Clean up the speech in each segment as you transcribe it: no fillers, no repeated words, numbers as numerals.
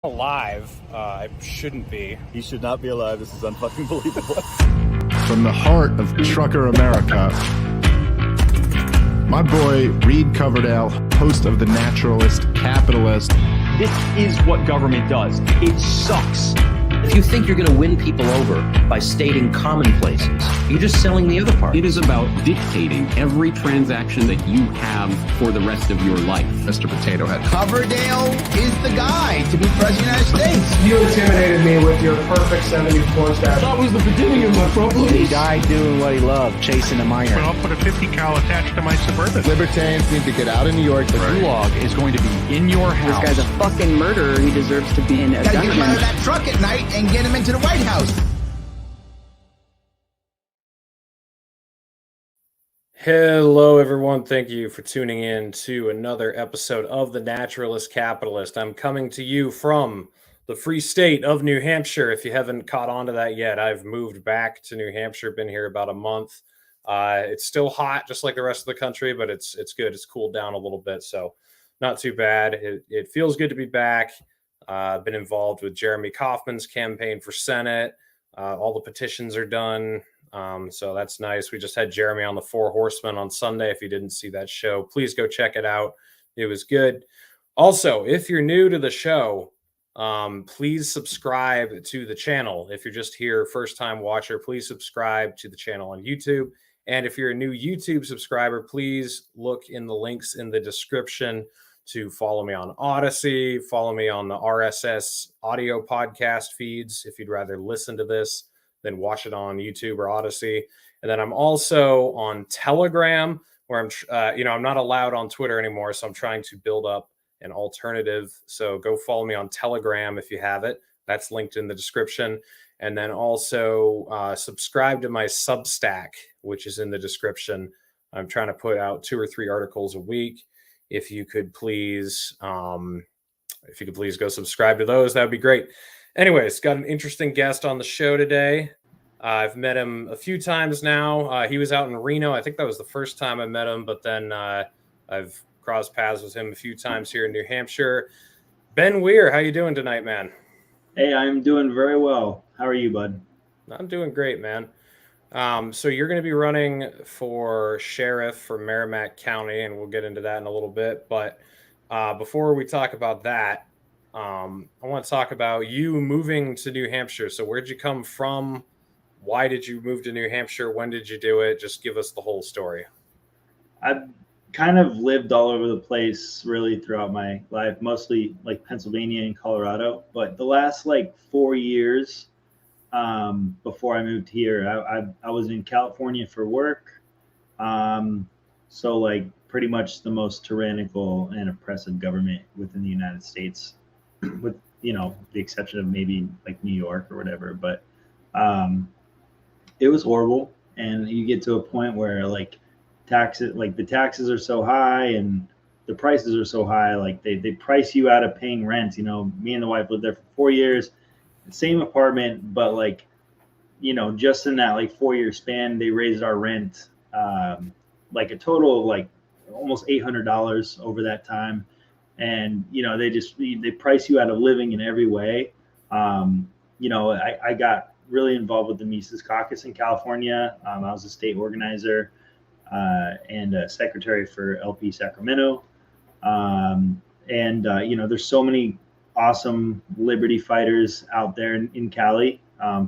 alive. I shouldn't be. He should not be alive. This is unfucking believable. From the heart of trucker America, my boy Reed Coverdale, host of The Naturalist Capitalist. This is what government does. It sucks. If you think you're going to win people over by stating commonplaces, you're just selling the other part. It is about dictating every transaction that you have for the rest of your life. Mr. Potato Head. Coverdale is the guy to be president of the United States. You intimidated me with your perfect 74 stat. That was the beginning of my problems. He died doing what he loved, chasing a minor. But I'll put a 50 cal attached to my Suburban. Libertarians need to get out of New York. The gulag is going to be in your house. This guy's a fucking murderer. He deserves to be in a Gotta get him out of that truck at night and get him into the White House. Hello, everyone. Thank you for tuning in to another episode of The Naturalist Capitalist. I'm coming to you from the free state of New Hampshire. If you haven't caught on to that yet, I've moved back to New Hampshire, been here about a month. It's still hot, just like the rest of the country, but it's good. It's cooled down a little bit, so not too bad. It feels good to be back. I've been involved with Jeremy Kauffman's campaign for Senate. All the petitions are done. So that's nice. We just had Jeremy on the Four Horsemen on Sunday. If you didn't see that show, please go check it out. It was good. Also, if you're new to the show, please subscribe to the channel. If you're just here, first time watcher, please subscribe to the channel on YouTube. And if you're a new YouTube subscriber, please look in the links in the description to follow me on Odyssey, follow me on the RSS audio podcast feeds if you'd rather listen to this than watch it on YouTube or Odyssey. And then I'm also on Telegram, where I'm not allowed on Twitter anymore, so I'm trying to build up an alternative. So go follow me on Telegram if you have it. That's linked in the description. And then also subscribe to my Substack, which is in the description. I'm trying to put out 2 or 3 articles a week. If you could please go subscribe to those, that would be great. Anyways, got an interesting guest on the show today. I've met him a few times now. He was out in Reno. I think that was the first time I met him, but then I've crossed paths with him a few times here in New Hampshire. Ben Weir, how you doing tonight, man? Hey, I'm doing very well. How are you, bud? I'm doing great, man. So you're going to be running for sheriff for Merrimack County, and we'll get into that in a little bit. But before we talk about that, I want to talk about you moving to New Hampshire. So where'd you come from? Why did you move to New Hampshire? When did you do it? Just give us the whole story. I've kind of lived all over the place really throughout my life, mostly like Pennsylvania and Colorado. But the last 4 years before I moved here, I was in California for work. So pretty much the most tyrannical and oppressive government within the United States, with the exception of maybe New York or whatever. But it was horrible, and you get to a point where the taxes are so high and the prices are so high, they price you out of paying rent. Me and the wife lived there for 4 years, same apartment, but just in that 4-year span, they raised our rent a total of almost $800 over that time. And they price you out of living in every way. I got really involved with the Mises Caucus in California. I was a state organizer and a secretary for LP Sacramento. There's so many awesome liberty fighters out there in Cali.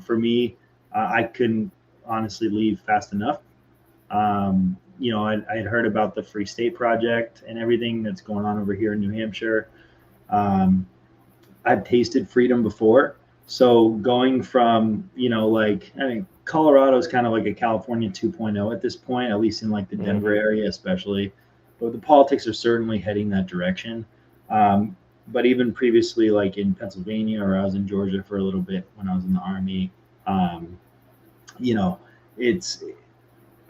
For me, I couldn't honestly leave fast enough. I'd heard about the Free State Project and everything that's going on over here in New Hampshire. I've tasted freedom before. So going from, Colorado is kind of like a California 2.0 at this point, at least in the Denver area, especially. But the politics are certainly heading that direction. But even previously, in Pennsylvania, or I was in Georgia for a little bit when I was in the Army,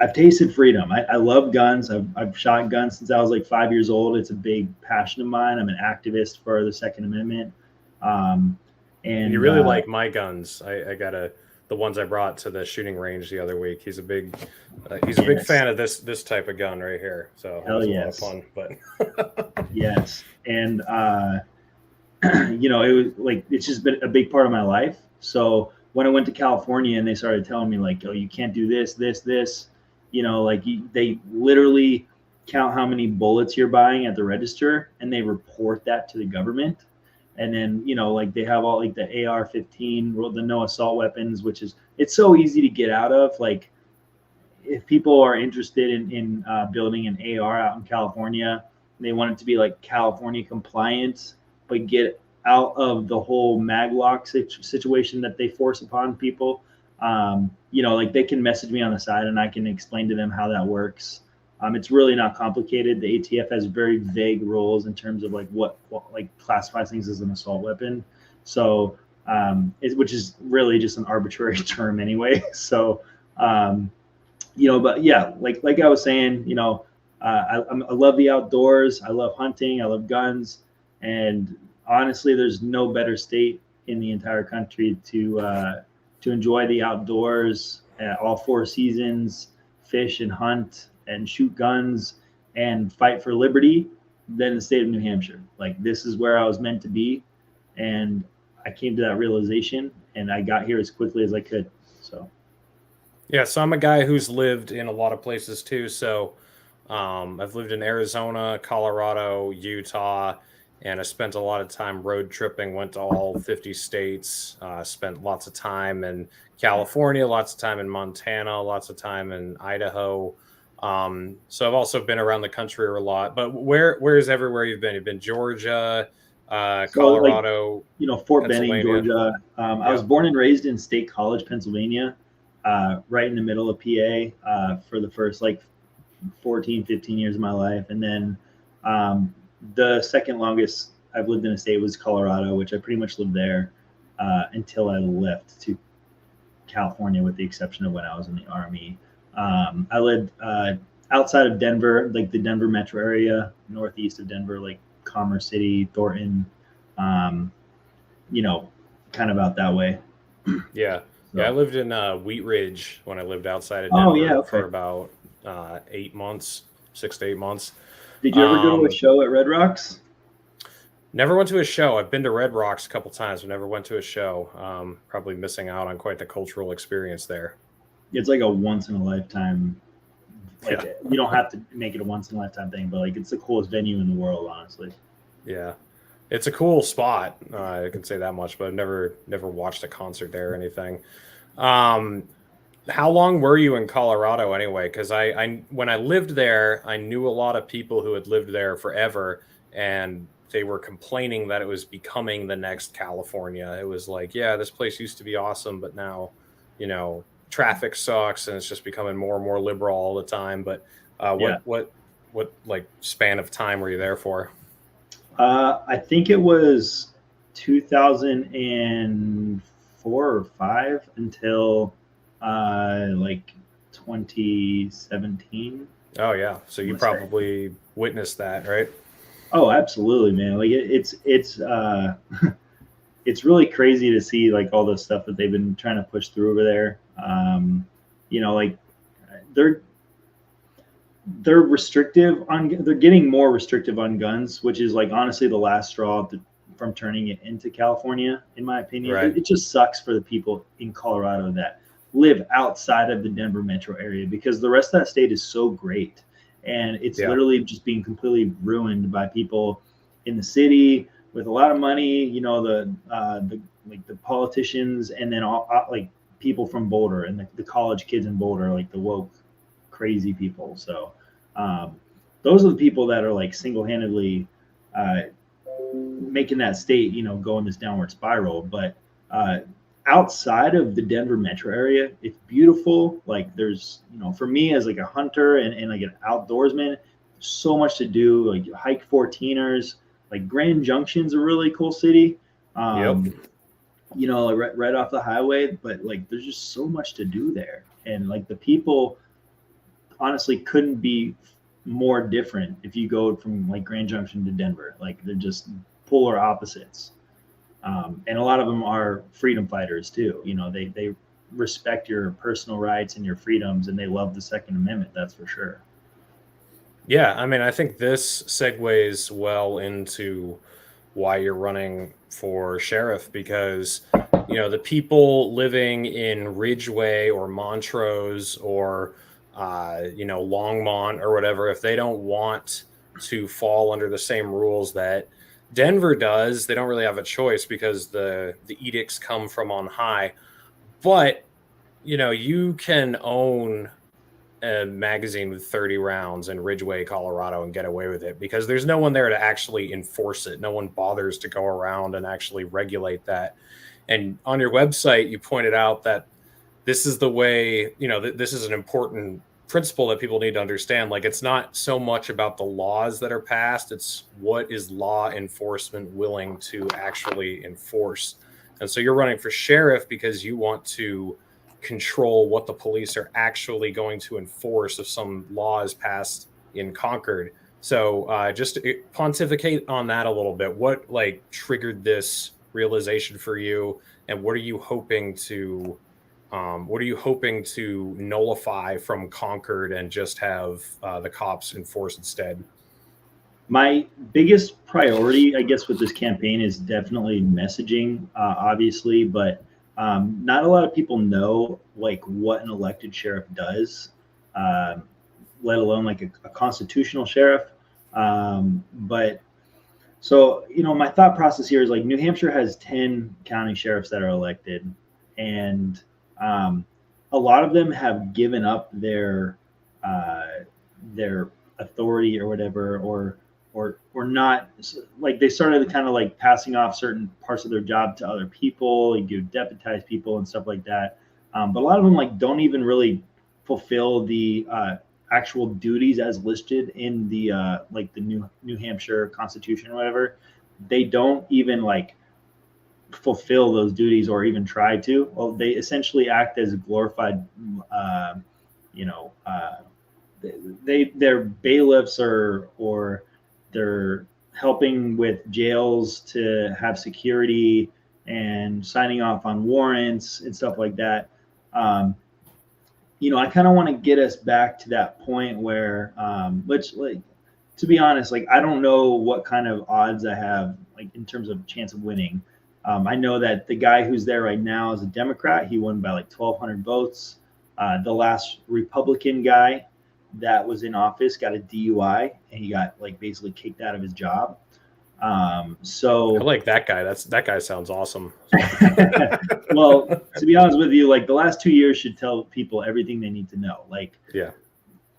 I've tasted freedom. I love guns. I've shot guns since I was 5 years old. It's a big passion of mine. I'm an activist for the Second Amendment. And you really like my guns. I got the ones I brought to the shooting range the other week. He's a big big fan of this type of gun right here. So hell it was yes. a lot of fun. But yes, and you know, it was like, it's just been a big part of my life. So when I went to California and they started telling me like, oh, you can't do this, you know, like they literally count how many bullets you're buying at the register and they report that to the government. And then, you know, like they have all like the AR-15, the no assault weapons, which is, it's so easy to get out of. Like if people are interested in building an AR out in California, they want it to be like California compliant, but get out of the whole maglock situation that they force upon people. You know, like they can message me on the side and I can explain to them how that works. It's really not complicated. The ATF has very vague rules in terms of like what like classifies things as an assault weapon. So, which is really just an arbitrary term anyway. So, you know, but yeah, like I was saying, you know, I love the outdoors. I love hunting. I love guns. And honestly, there's no better state in the entire country to enjoy the outdoors at all 4 seasons, fish and hunt and shoot guns and fight for liberty than the state of New Hampshire. Like this is where I was meant to be. And I came to that realization and I got here as quickly as I could. So. Yeah. So I'm a guy who's lived in a lot of places too. So I've lived in Arizona, Colorado, Utah, and I spent a lot of time road tripping, went to all 50 states, spent lots of time in California, lots of time in Montana, lots of time in Idaho. So I've also been around the country a lot, but where's everywhere you've been? You've been Georgia, Colorado, so like, you know, Fort Benning, Georgia. I was born and raised in State College, Pennsylvania, right in the middle of PA, for the first like 14, 15 years of my life. And then, the second longest I've lived in a state was Colorado, which I pretty much lived there, until I left to California, with the exception of when I was in the Army. I lived outside of Denver, like the Denver metro area, northeast of Denver, like Commerce City, Thornton, you know, kind of out that way. Yeah. So. Yeah, I lived in Wheat Ridge when I lived outside of Denver for about 8 months, 6 to 8 months. Did you ever go to a show at Red Rocks? Never went to a show. I've been to Red Rocks a couple times, but never went to a show. Probably missing out on quite the cultural experience there. It's like a once in a lifetime. Like you don't have to make it a once in a lifetime thing, but like it's the coolest venue in the world, honestly. Yeah, it's a cool spot. I can say that much, but I've never watched a concert there or anything. How long were you in Colorado anyway? Because I when I lived there, I knew a lot of people who had lived there forever, and they were complaining that it was becoming the next California. It was like, yeah, this place used to be awesome, but now, you know, traffic sucks and it's just becoming more and more liberal all the time. But what like span of time were you there for? I think it was 2004 or 5 until like 2017. Oh yeah, so you probably witnessed that, right? Oh, absolutely, man. Like it's it's really crazy to see like all the stuff that they've been trying to push through over there. You know, like they're restrictive on, they're getting more restrictive on guns, which is like honestly the last straw from turning it into California, in my opinion. Right. It just sucks for the people in Colorado that live outside of the Denver metro area, because the rest of that state is so great, and it's literally just being completely ruined by people in the city with a lot of money, you know, the politicians, and then all like people from Boulder and the college kids in Boulder, like the woke crazy people. So those are the people that are like single-handedly making that state, you know, go in this downward spiral. But outside of the Denver metro area, it's beautiful. Like there's, you know, for me as like a hunter and like an outdoorsman, so much to do. Like hike 14ers, like Grand Junction's a really cool city. You know, like right off the highway, but like there's just so much to do there. And like the people honestly couldn't be more different if you go from like Grand Junction to Denver. Like they're just polar opposites. And a lot of them are freedom fighters too. You know, they respect your personal rights and your freedoms, and they love the Second Amendment. That's for sure. Yeah, I mean, I think this segues well into why you're running for sheriff, because the people living in Ridgeway or Montrose or Longmont or whatever, if they don't want to fall under the same rules that Denver does, they don't really have a choice because the edicts come from on high. But you can own a magazine with 30 rounds in Ridgeway, Colorado, and get away with it because there's no one there to actually enforce it. No one bothers to go around and actually regulate that. And on your website, you pointed out that this is the way, this is an important principle that people need to understand. Like, it's not so much about the laws that are passed, it's what is law enforcement willing to actually enforce. And so you're running for sheriff because you want to control what the police are actually going to enforce if some law is passed in Concord. So just to pontificate on that a little bit, what triggered this realization for you, and what are you hoping to nullify from Concord and just have the cops enforce instead? My biggest priority, I guess, with this campaign is definitely messaging, obviously, but not a lot of people know what an elected sheriff does, let alone a constitutional sheriff. But so, my thought process here is New Hampshire has 10 county sheriffs that are elected, and a lot of them have given up their authority or whatever, or not, they started kind of passing off certain parts of their job to other people. You deputize people and stuff like that. But a lot of them don't even really fulfill the actual duties as listed in the the New Hampshire Constitution or whatever. They don't even fulfill those duties or even try to. Well, they essentially act as glorified, they're bailiffs or they're helping with jails to have security and signing off on warrants and stuff like that. I kind of want to get us back to that point where, to be honest, I don't know what kind of odds I have, in terms of chance of winning. I know that the guy who's there right now is a Democrat. He won by 1,200 votes. The last Republican guy that was in office got a DUI and he got basically kicked out of his job. So I like that guy. That guy sounds awesome. Well, to be honest with you, the last 2 years should tell people everything they need to know.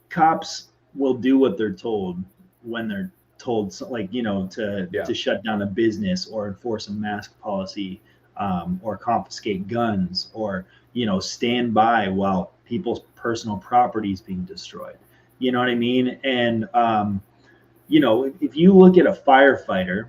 Cops will do what they're told when they're told, to shut down a business or enforce a mask policy, or confiscate guns, or stand by while people's personal property is being destroyed. You know what I mean? And if you look at a firefighter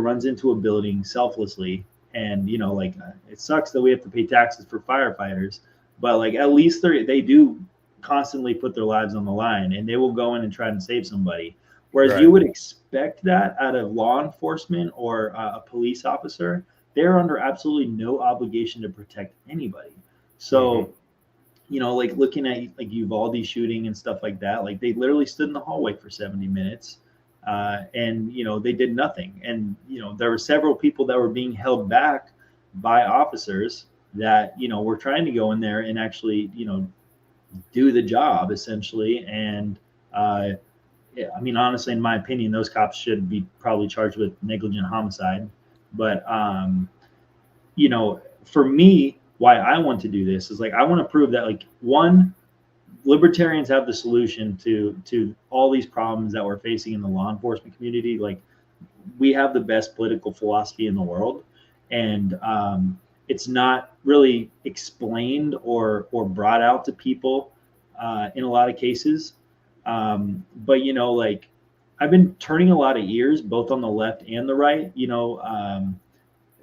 runs into a building selflessly, and it sucks that we have to pay taxes for firefighters, but at least they do constantly put their lives on the line, and they will go in and try and save somebody. Whereas right. You would expect that out of law enforcement or a police officer. They're under absolutely no obligation to protect anybody. So, looking at Uvalde shooting and stuff like that, they literally stood in the hallway for 70 minutes, and they did nothing. And there were several people that were being held back by officers that were trying to go in there and actually do the job essentially. And honestly, in my opinion, those cops should be probably charged with negligent homicide. But for me, why I want to do this is I want to prove that one, libertarians have the solution to all these problems that we're facing in the law enforcement community. We have the best political philosophy in the world, and it's not really explained or brought out to people in a lot of cases. But I've been turning a lot of ears both on the left and the right,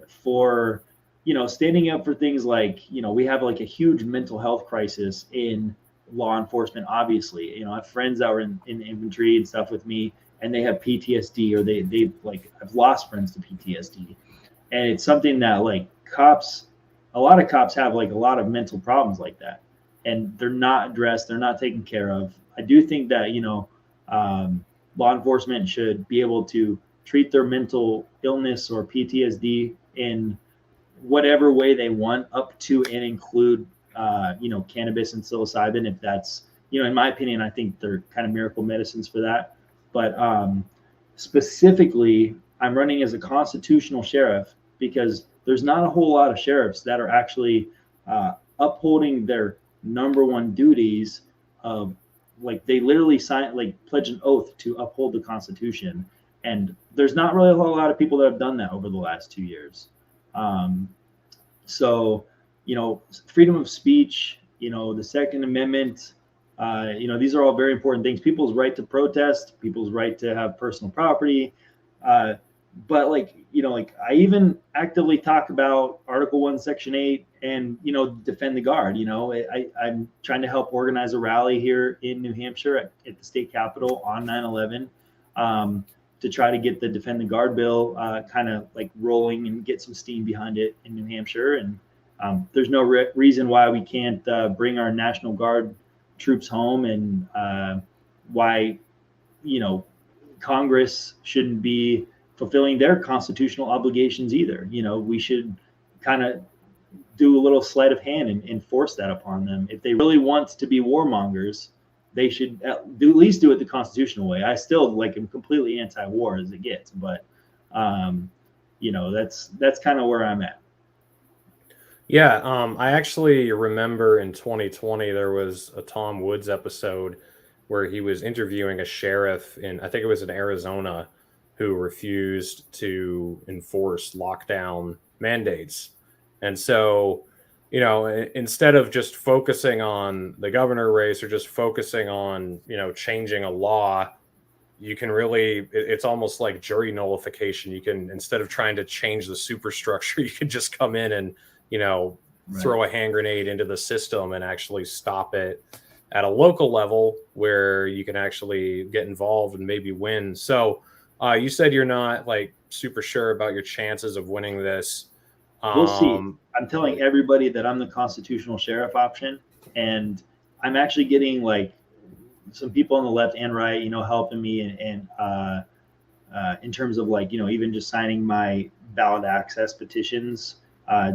for standing up for things we have a huge mental health crisis in law enforcement. Obviously, I have friends that were in infantry and stuff with me, and they have PTSD, or they I've lost friends to PTSD, and it's something that a lot of cops have a lot of mental problems like that, and they're not addressed, they're not taken care of. I do think that law enforcement should be able to treat their mental illness or PTSD in whatever way they want, up to and include, cannabis and psilocybin. If that's, in my opinion, I think they're kind of miracle medicines for that. But specifically, I'm running as a constitutional sheriff because there's not a whole lot of sheriffs that are actually upholding their number one duties of, like, they literally pledge an oath to uphold the Constitution. And there's not really a whole lot of people that have done that over the last 2 years. So, freedom of speech, the Second Amendment, these are all very important things. People's right to protest, people's right to have personal property. But I even actively talk about Article 1, Section 8 and, defend the guard. I'm trying to help organize a rally here in New Hampshire at the state capitol on 9/11 to try to get the Defend the Guard bill kind of like rolling and get some steam behind it in New Hampshire. And there's no reason why we can't bring our National Guard troops home, and why, Congress shouldn't be fulfilling their constitutional obligations either. We should kind of do a little sleight of hand and enforce that upon them. If they really want to be warmongers, they should at least do it the constitutional way. I still am completely anti-war as it gets, but that's kind of where I'm at. Yeah, I actually remember in 2020 there was a Tom Woods episode where he was interviewing a sheriff I think it was in Arizona, who refused to enforce lockdown mandates. And so, instead of just focusing on the governor race or just focusing on, changing a law, you can really, it's almost like jury nullification. You can, instead of trying to change the superstructure, you can just come in and, throw a hand grenade into the system and actually stop it at a local level where you can actually get involved and maybe win. So you said you're not super sure about your chances of winning this. We'll see. I'm telling everybody that I'm the constitutional sheriff option, and I'm actually getting some people on the left and right, helping me and in terms of even just signing my ballot access petitions.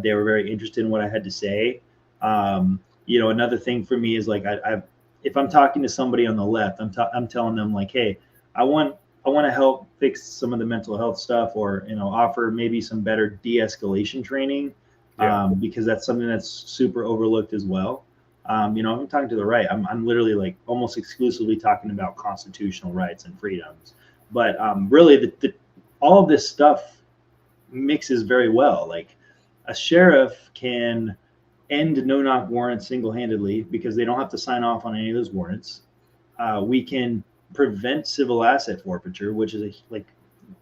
They were very interested in what I had to say. Another thing for me is if I'm talking to somebody on the left, I'm telling them hey, I want to help fix some of the mental health stuff, or offer maybe some better de-escalation training, because that's something that's super overlooked as well. I'm talking to the right. I'm literally almost exclusively talking about constitutional rights and freedoms. But really, all of this stuff mixes very well. A sheriff can end no-knock warrants single-handedly because they don't have to sign off on any of those warrants. We can prevent civil asset forfeiture, which is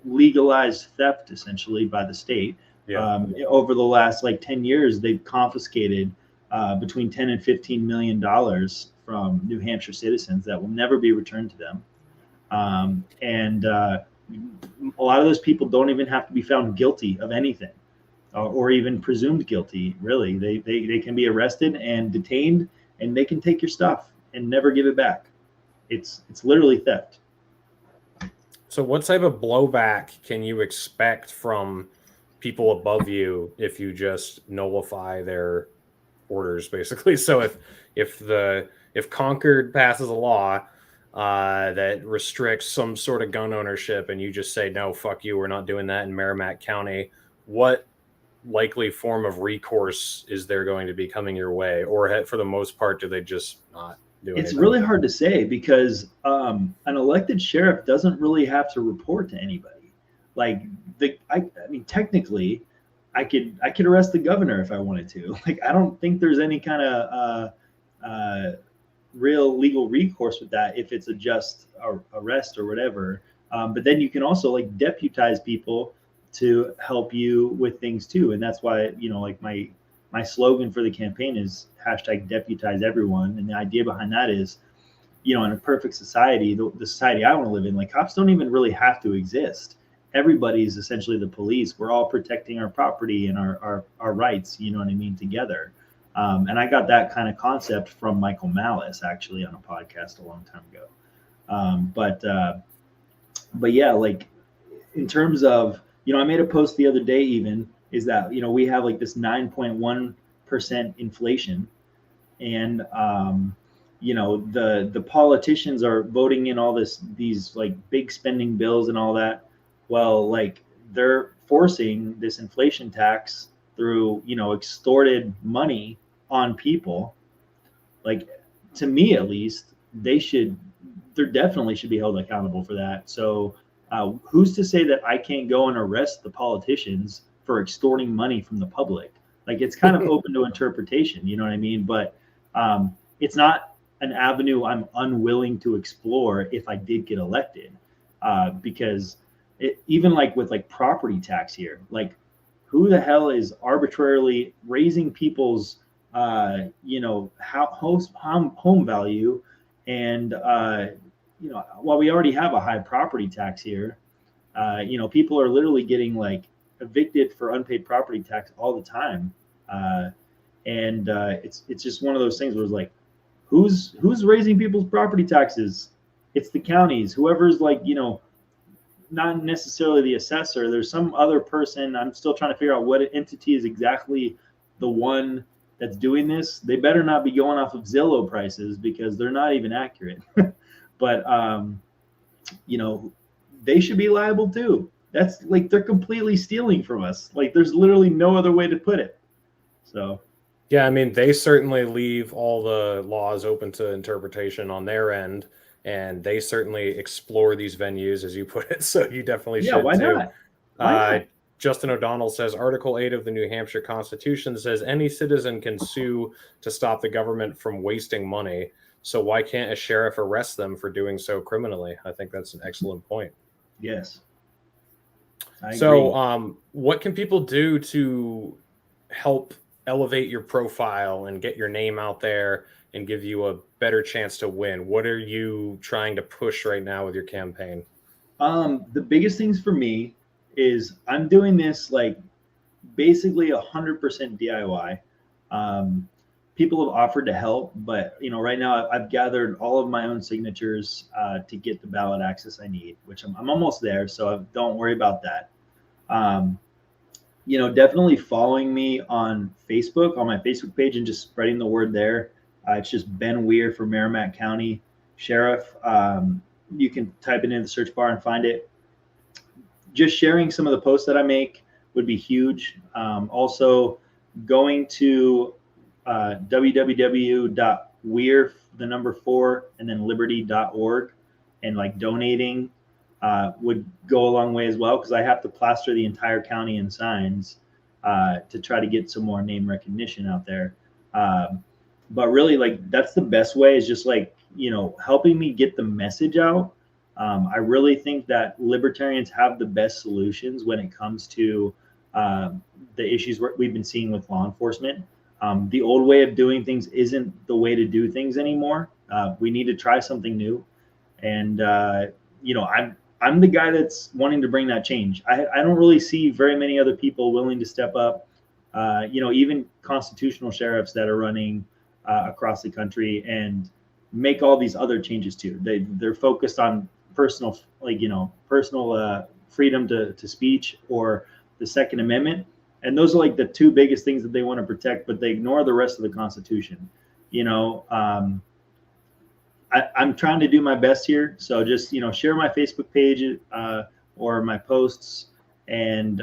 legalized theft essentially by the state. Over the last 10 years, they've confiscated between 10 and 15 million dollars from New Hampshire citizens that will never be returned to them. And a lot of those people don't even have to be found guilty of anything, or even presumed guilty. Really, they can be arrested and detained, and they can take your stuff and never give it back. It's literally theft. So what type of blowback can you expect from people above you if you just nullify their orders, basically? So if Concord passes a law that restricts some sort of gun ownership, and you just say, no, fuck you, we're not doing that in Merrimack County, what likely form of recourse is there going to be coming your way? Or for the most part, do they just not do anything? It's really hard to say, because an elected sheriff doesn't really have to report to anybody. Technically, I could arrest the governor if I wanted to. I don't think there's any kind of real legal recourse with that if it's a just arrest or whatever. But then you can also deputize people to help you with things too. And that's why, my slogan for the campaign is #deputize everyone. And the idea behind that is, in a perfect society, the society I want to live in, cops don't even really have to exist. Everybody is essentially the police. We're all protecting our property and our rights, together. And I got that kind of concept from Michael Malice, actually, on a podcast a long time ago. But yeah, in terms of, I made a post the other day even, is that, we have like this 9.1% inflation, and, the politicians are voting in all these like big spending bills and all that. Well, like they're forcing this inflation tax through, extorted money on people. Like, to me at least, there definitely should be held accountable for that. So who's to say that I can't go and arrest the politicians for extorting money from the public? Like, it's kind of open to interpretation, you know what I mean? But it's not an avenue I'm unwilling to explore if I did get elected, because even like with like property tax here, like who the hell is arbitrarily raising people's home value? And while we already have a high property tax here, people are literally getting like evicted for unpaid property tax all the time, and it's just one of those things where it's like, who's raising people's property taxes? It's the counties, whoever's like, not necessarily the assessor. There's some other person. I'm still trying to figure out what entity is exactly the one that's doing this. They better not be going off of Zillow prices, because they're not even accurate. But they should be liable too. That's like, they're completely stealing from us. Like, there's literally no other way to put it. So yeah, I mean, they certainly leave all the laws open to interpretation on their end, and they certainly explore these venues, as you put it. So you definitely should why too. not? Why not? Justin O'Donnell says Article 8 of the New Hampshire Constitution says any citizen can sue to stop the government from wasting money. So why can't a sheriff arrest them for doing so criminally? I think that's an excellent point. Yes. So what can people do to help elevate your profile and get your name out there and give you a better chance to win? What are you trying to push right now with your campaign? The biggest things for me is I'm doing this like basically 100% DIY. People have offered to help, but right now I've gathered all of my own signatures to get the ballot access I need, which I'm almost there, so don't worry about that. Definitely following me on Facebook, on my Facebook page, and just spreading the word there. It's just Ben Weir for Merrimack County Sheriff. You can type it in the search bar and find it. Just sharing some of the posts that I make would be huge. Also, going to www.weir, the number 4, and then liberty.org, and like donating would go a long way as well, because I have to plaster the entire county in signs to try to get some more name recognition out there. But really, like, that's the best way, is just like, helping me get the message out. I really think that libertarians have the best solutions when it comes to the issues we've been seeing with law enforcement. The old way of doing things isn't the way to do things anymore. We need to try something new. And, I'm the guy that's wanting to bring that change. I don't really see very many other people willing to step up. Even constitutional sheriffs that are running across the country and make all these other changes too. They're focused on personal freedom to speech or the Second Amendment. And those are like the two biggest things that they want to protect, but they ignore the rest of the Constitution. I'm trying to do my best here. So just, share my Facebook page or my posts and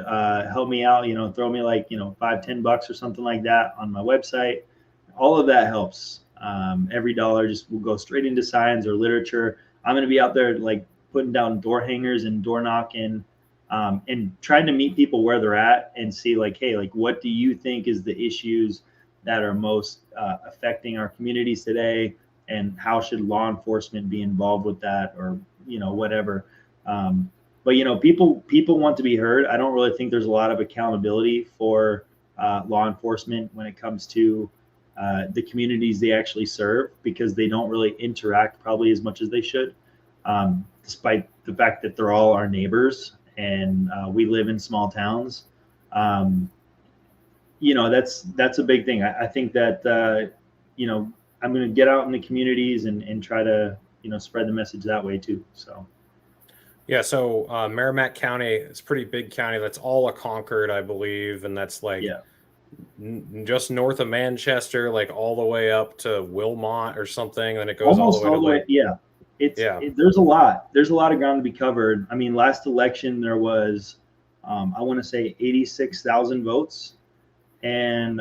help me out, throw me like, $5-10 or something like that on my website. All of that helps. Every dollar just will go straight into signs or literature. I'm going to be out there like putting down door hangers and door knocking and trying to meet people where they're at and see like, hey, like, what do you think is the issues that are most affecting our communities today? And how should law enforcement be involved with that, or, whatever. But, people want to be heard. I don't really think there's a lot of accountability for law enforcement when it comes to the communities they actually serve, because they don't really interact probably as much as they should, despite the fact that they're all our neighbors and we live in small towns. That's a big thing. I think that, I'm going to get out in the communities and try to, spread the message that way too. So. Yeah, so Merrimack County, it's a pretty big county. That's all of Concord, I believe, and that's like just north of Manchester, like all the way up to Wilmot or something. Then it goes almost all the way to yeah. There's a lot. There's a lot of ground to be covered. I mean, last election there was, I want to say 86,000 votes, and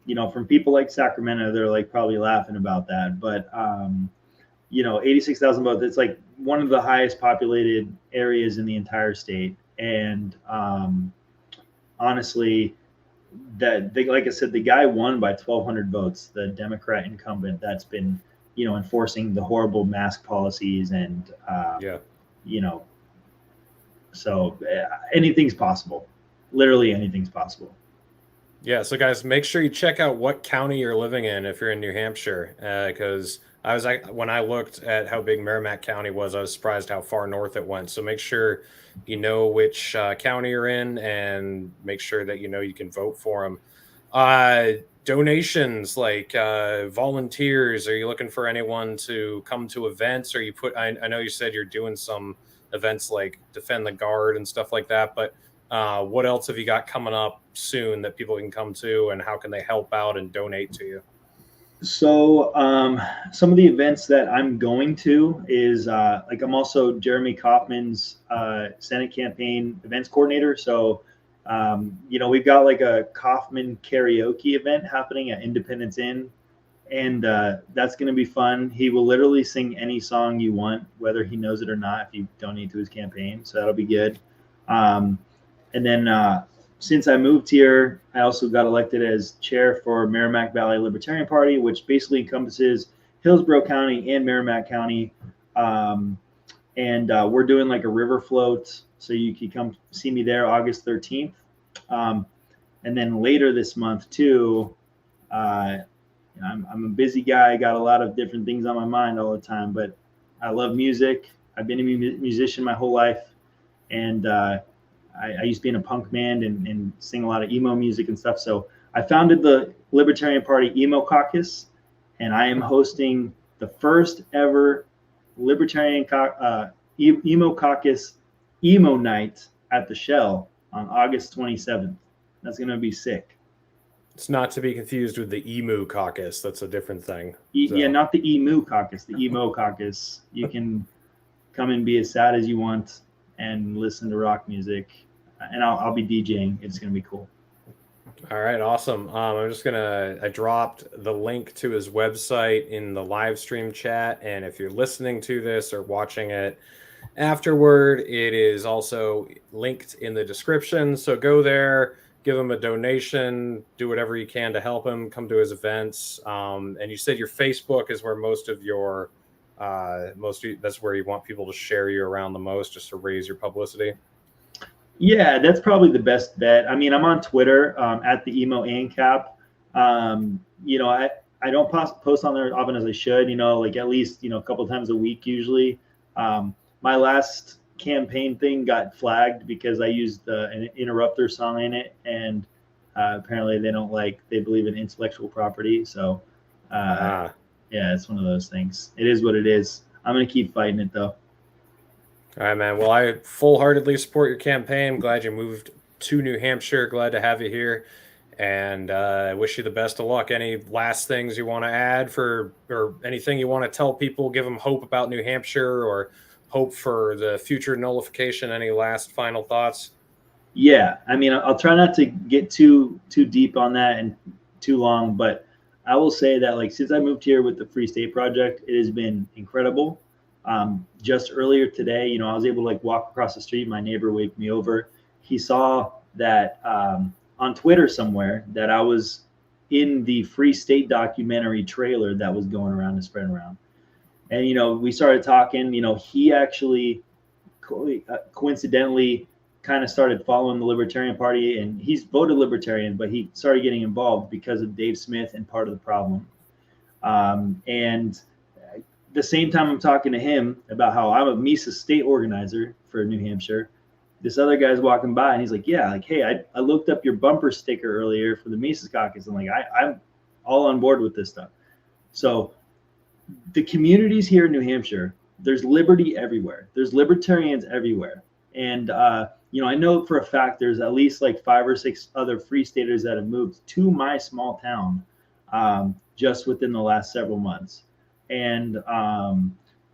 you know, from people like Sacramento, they're like probably laughing about that, but you know, 86,000 votes. It's like one of the highest populated areas in the entire state, and honestly, like I said, the guy won by 1,200 votes. The Democrat incumbent that's been, you know, enforcing the horrible mask policies and you know, so anything's possible. Literally anything's possible. Yeah, so guys, make sure you check out what county you're living in if you're in New Hampshire, because when I looked at how big Merrimack County was, I was surprised how far north it went. So make sure you know which county you're in, and make sure that you know you can vote for them. Donations, like volunteers. Are you looking for anyone to come to events? Or I know you said you're doing some events like Defend the Guard and stuff like that, but what else have you got coming up soon that people can come to, and how can they help out and donate to you? So some of the events that I'm going to is like I'm also Jeremy Kaufman's Senate campaign events coordinator. So you know, we've got like a Kaufman karaoke event happening at Independence Inn, and that's going to be fun. He will literally sing any song you want, whether he knows it or not, if you donate to his campaign. So that'll be good. And then since I moved here, I also got elected as chair for Merrimack Valley Libertarian Party, which basically encompasses Hillsborough County and Merrimack County. And we're doing like a river float, so you can come see me there August 13th. And then later this month too, I'm a busy guy. I got a lot of different things on my mind all the time, but I love music. I've been a musician my whole life, and I used to be in a punk band and sing a lot of emo music and stuff. So I founded the Libertarian Party Emo Caucus, and I am hosting the first ever Libertarian Emo Caucus Emo Night at the Shell on August 27th. That's going to be sick. It's not to be confused with the Emu Caucus. That's a different thing. Yeah, not the Emu Caucus, the Emo Caucus. You can come and be as sad as you want and listen to rock music, and I'll be DJing. It's gonna be cool. All right, awesome. I dropped the link to his website in the live stream chat, and if you're listening to this or watching it afterward, it is also linked in the description. So go there, give him a donation, do whatever you can to help him, come to his events. And you said your Facebook is where most of your that's where you want people to share you around the most, just to raise your publicity. Yeah, that's probably the best bet. I mean, I'm on Twitter at the emo ANCAP. You know, I don't post on there often as I should, you know, like at least, you know, a couple times a week usually. My last campaign thing got flagged because I used an Interrupter song in it, and apparently they believe in intellectual property. So yeah, it's one of those things. It is what it is. I'm going to keep fighting it, though. All right, man. Well, I full-heartedly support your campaign. I'm glad you moved to New Hampshire. Glad to have you here. And I wish you the best of luck. Any last things you want to add or anything you want to tell people, give them hope about New Hampshire or hope for the future nullification? Any last final thoughts? Yeah. I mean, I'll try not to get too deep on that and too long, but I will say that, like, since I moved here with the Free State Project, it has been incredible. Just earlier today, you know, I was able to like walk across the street. My neighbor waved me over. He saw that on Twitter somewhere that I was in the Free State documentary trailer that was going around and spreading around. And, you know, we started talking. You know, he actually coincidentally kind of started following the Libertarian Party, and he's voted Libertarian, but he started getting involved because of Dave Smith and Part of the Problem. And the same time I'm talking to him about how I'm a Mises state organizer for New Hampshire, this other guy's walking by and he's like, yeah, like, hey, I looked up your bumper sticker earlier for the Mises caucus. I'm like, I'm all on board with this stuff. So the communities here in New Hampshire there's liberty everywhere. There's libertarians everywhere. And, I know for a fact there's at least like 5 or 6 other free staters that have moved to my small town just within the last several months. And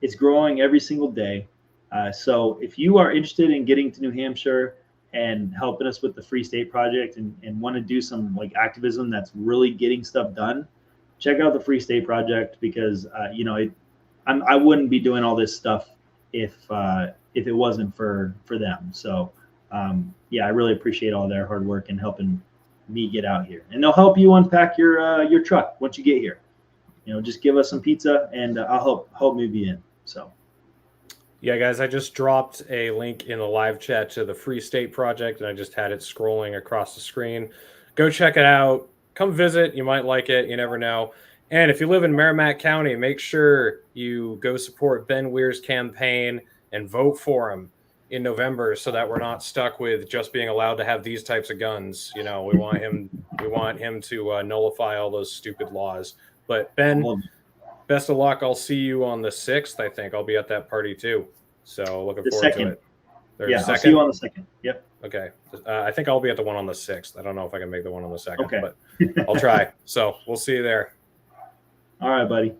it's growing every single day. So if you are interested in getting to New Hampshire and helping us with the Free State Project and want to do some like activism that's really getting stuff done, check out the Free State Project, because I wouldn't be doing all this stuff if it wasn't for them. So I really appreciate all their hard work and helping me get out here. And they'll help you unpack your truck once you get here. Just give us some pizza and I'll help move you in. So. Yeah, guys, I just dropped a link in the live chat to the Free State Project, and I just had it scrolling across the screen. Go check it out. Come visit. You might like it. You never know. And if you live in Merrimack County, make sure you go support Ben Weir's campaign and vote for him in November, so that we're not stuck with just being allowed to have these types of guns. We want him to nullify all those stupid laws. But Ben, best of luck. I'll see you on the 6th. I think I'll be at that party too. So looking forward to it. I'll see you on the 2nd. Yep. Okay. I think I'll be at the one on the 6th. I don't know if I can make the one on the 2nd, okay. But I'll try. So we'll see you there. All right, buddy.